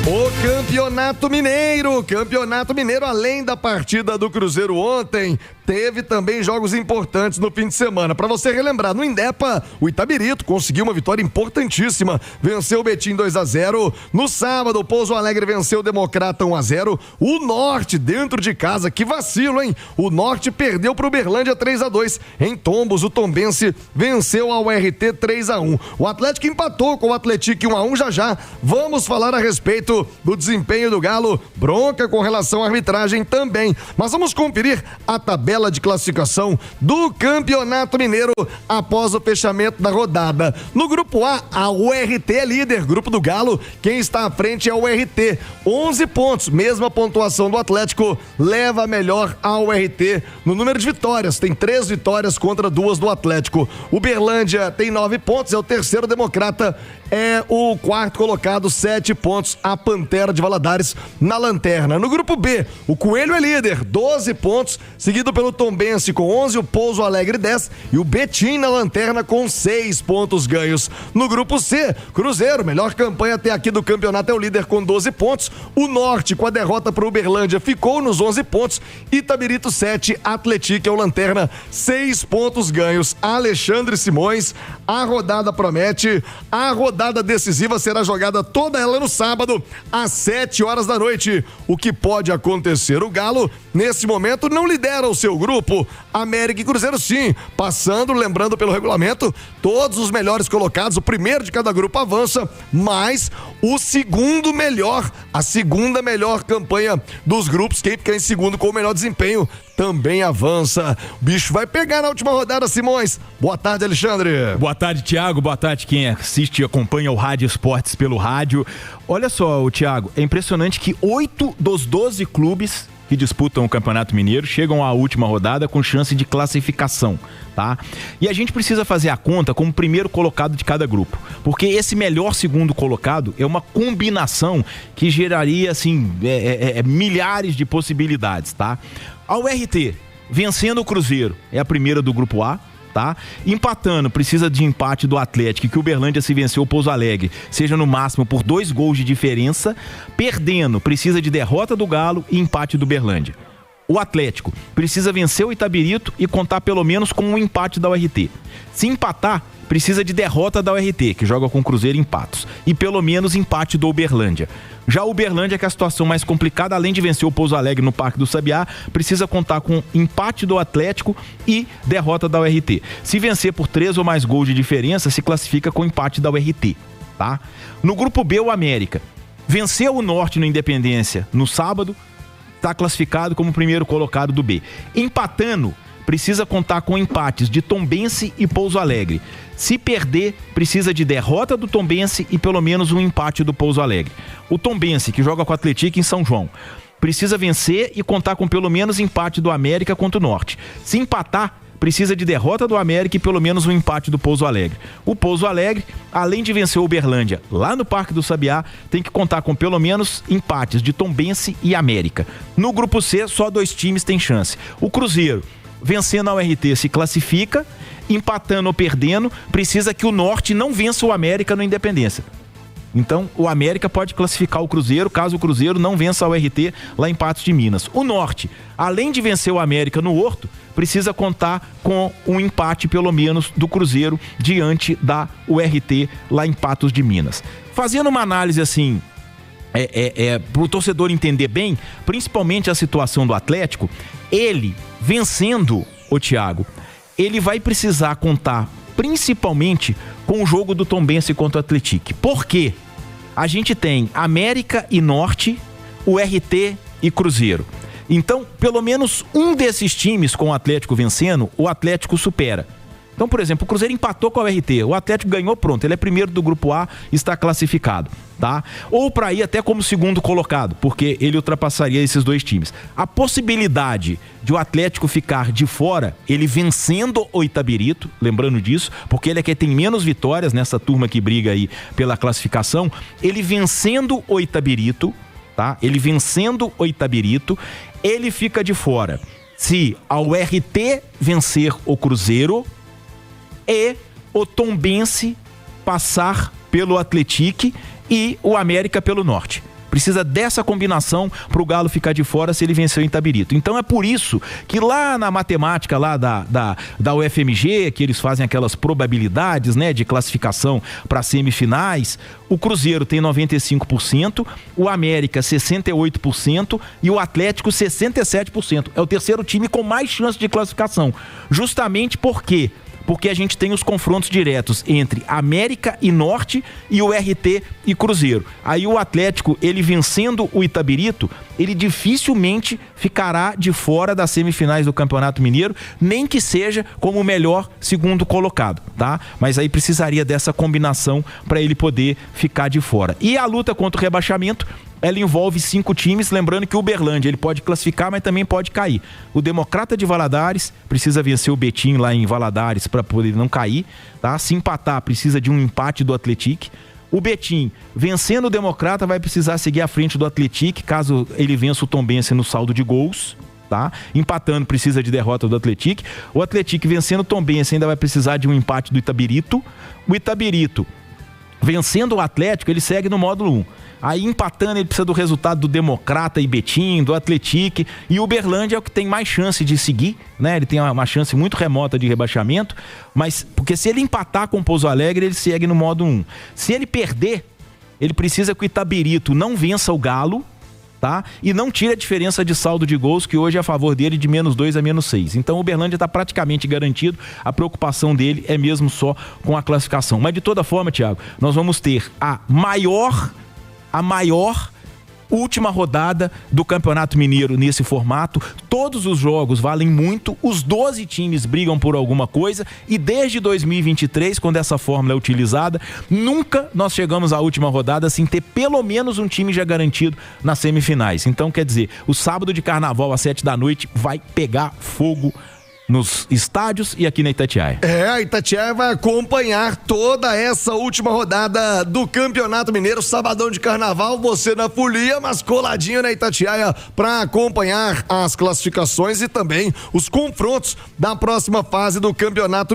O Campeonato Mineiro, além da partida do Cruzeiro ontem, teve também jogos importantes no fim de semana. Para você relembrar, no Indepa, o Itabirito conseguiu uma vitória importantíssima. Venceu o Betim 2-0. No sábado, o Pouso Alegre venceu o Democrata 1-0. O Norte, dentro de casa, que vacilo, hein? O Norte perdeu pro Uberlândia 3-2. Em Tombos, o Tombense venceu a URT 3-1. O Atlético empatou com o Atlético 1-1 já. Vamos falar a respeito do desempenho do Galo. Bronca com relação à arbitragem também. Mas vamos conferir a tabela de classificação do Campeonato Mineiro após o fechamento da rodada. No grupo A, a URT é líder, grupo do Galo. Quem está à frente é a URT, 11 pontos, mesma pontuação do Atlético, leva melhor a URT no número de vitórias, tem 3 vitórias contra 2 do Atlético. Uberlândia tem 9 pontos, é o terceiro, Democrata é o quarto colocado, 7 pontos, a Pantera de Valadares na lanterna. No grupo B, o Coelho é líder, 12 pontos, seguido pelo Tombense com 11, o Pouso Alegre 10 e o Betim na lanterna com 6 pontos ganhos. No grupo C, Cruzeiro, melhor campanha até aqui do campeonato, é o líder com 12 pontos. O Norte, com a derrota para o Uberlândia, ficou nos 11 pontos. Itabirito 7, Atlético é o lanterna, 6 pontos ganhos. Alexandre Simões, a rodada promete, a rodada decisiva será jogada toda ela no sábado, às 7 horas da noite. O que pode acontecer? O Galo, nesse momento, não lidera o seu grupo. América e Cruzeiro sim, passando, lembrando pelo regulamento, todos os melhores colocados, o primeiro de cada grupo avança, mas o segundo melhor, a segunda melhor campanha dos grupos, quem fica em segundo com o melhor desempenho também avança. O bicho vai pegar na última rodada, Simões. Boa tarde, Alexandre. Boa tarde, Thiago. Boa tarde quem assiste e acompanha o Rádio Esportes pelo rádio. Olha só, Thiago, é impressionante que 8 dos 12 clubes que disputam o Campeonato Mineiro chegam à última rodada com chance de classificação, tá? E a gente precisa fazer a conta como primeiro colocado de cada grupo, porque esse melhor segundo colocado é uma combinação que geraria, assim, milhares de possibilidades, tá? A URT, vencendo o Cruzeiro, é a primeira do grupo A, tá? Empatando, precisa de empate do Atlético, que o Uberlândia, se venceu o Pouso Alegre, seja no máximo por 2 gols de diferença. Perdendo, precisa de derrota do Galo e empate do Uberlândia. O Atlético precisa vencer o Itabirito e contar pelo menos com um empate da URT. Se empatar, precisa de derrota da URT, que joga com o Cruzeiro em Patos, e pelo menos empate do Uberlândia. Já o Uberlândia, que é a situação mais complicada, além de vencer o Pouso Alegre no Parque do Sabiá, precisa contar com empate do Atlético e derrota da URT. Se vencer por 3 ou mais gols de diferença, se classifica com empate da URT, tá? No grupo B, o América venceu o Norte no Independência no sábado, está classificado como primeiro colocado do B. Empatando, precisa contar com empates de Tombense e Pouso Alegre. Se perder, precisa de derrota do Tombense e pelo menos um empate do Pouso Alegre. O Tombense, que joga com o Atlético em São João, precisa vencer e contar com pelo menos empate do América contra o Norte. Se empatar, precisa de derrota do América e pelo menos um empate do Pouso Alegre. O Pouso Alegre, além de vencer o Uberlândia lá no Parque do Sabiá, tem que contar com pelo menos empates de Tombense e América. No grupo C, só 2 times têm chance. O Cruzeiro, vencendo a URT, se classifica. Empatando ou perdendo, precisa que o Norte não vença o América no Independência. Então, o América pode classificar o Cruzeiro, caso o Cruzeiro não vença a URT lá em Patos de Minas. O Norte, além de vencer o América no Horto, precisa contar com um empate, pelo menos, do Cruzeiro diante da URT lá em Patos de Minas. Fazendo uma análise assim, para o torcedor entender bem, principalmente a situação do Atlético, ele vencendo o Thiago, ele vai precisar contar principalmente com o jogo do Tombense contra o Atlético. Por quê? A gente tem América e Norte, URT e Cruzeiro. Então, pelo menos um desses times com o Atlético vencendo, o Atlético supera. Então, por exemplo, o Cruzeiro empatou com a URT, o Atlético ganhou, pronto, ele é primeiro do grupo A, está classificado, tá? Ou para ir até como segundo colocado, porque ele ultrapassaria esses 2 times. A possibilidade de o Atlético ficar de fora, ele vencendo o Itabirito, lembrando disso, porque ele é quem tem menos vitórias nessa turma que briga aí pela classificação, ele vencendo o Itabirito, tá? Ele vencendo o Itabirito, ele fica de fora. Se a URT vencer o Cruzeiro e o Tombense passar pelo Atlético e o América pelo Norte. Precisa dessa combinação para o Galo ficar de fora se ele vencer o Itabirito. Então é por isso que lá na matemática lá da UFMG, que eles fazem aquelas probabilidades, né, de classificação para semifinais, o Cruzeiro tem 95%, o América 68% e o Atlético 67%. É o terceiro time com mais chance de classificação. Justamente porque a gente tem os confrontos diretos entre América e Norte e o RT e Cruzeiro. Aí o Atlético, ele vencendo o Itabirito, ele dificilmente ficará de fora das semifinais do Campeonato Mineiro, nem que seja como o melhor segundo colocado, tá? Mas aí precisaria dessa combinação para ele poder ficar de fora. E a luta contra o rebaixamento, ela envolve 5 times, lembrando que o Uberlândia, ele pode classificar, mas também pode cair. O Democrata de Valadares precisa vencer o Betim lá em Valadares para poder não cair, tá? Se empatar, precisa de um empate do Atlético. O Betim, vencendo o Democrata, vai precisar seguir à frente do Atlético, caso ele vença o Tombense no saldo de gols, tá? Empatando, precisa de derrota do Atlético. O Atlético, vencendo o Tombense, ainda vai precisar de um empate do Itabirito. O Itabirito, vencendo o Atlético, ele segue no módulo 1. Aí empatando, ele precisa do resultado do Democrata e Betim, do Atlético, e o Uberlândia é o que tem mais chance de seguir, né? Ele tem uma chance muito remota de rebaixamento, mas porque se ele empatar com o Pouso Alegre, ele segue no modo 1. Se ele perder, ele precisa que o Itabirito não vença o Galo, tá? E não tire a diferença de saldo de gols, que hoje é a favor dele de -2 a -6. Então o Uberlândia está praticamente garantido, a preocupação dele é mesmo só com a classificação. Mas de toda forma, Thiago, nós vamos ter a maior última rodada do Campeonato Mineiro nesse formato. Todos os jogos valem muito, os 12 times brigam por alguma coisa e desde 2023, quando essa fórmula é utilizada, nunca nós chegamos à última rodada sem ter pelo menos um time já garantido nas semifinais. Então, quer dizer, o sábado de carnaval às 7 da noite vai pegar fogo nos estádios e aqui na Itatiaia. A Itatiaia vai acompanhar toda essa última rodada do Campeonato Mineiro, sabadão de carnaval, você na folia, mas coladinho na Itatiaia para acompanhar as classificações e também os confrontos da próxima fase do Campeonato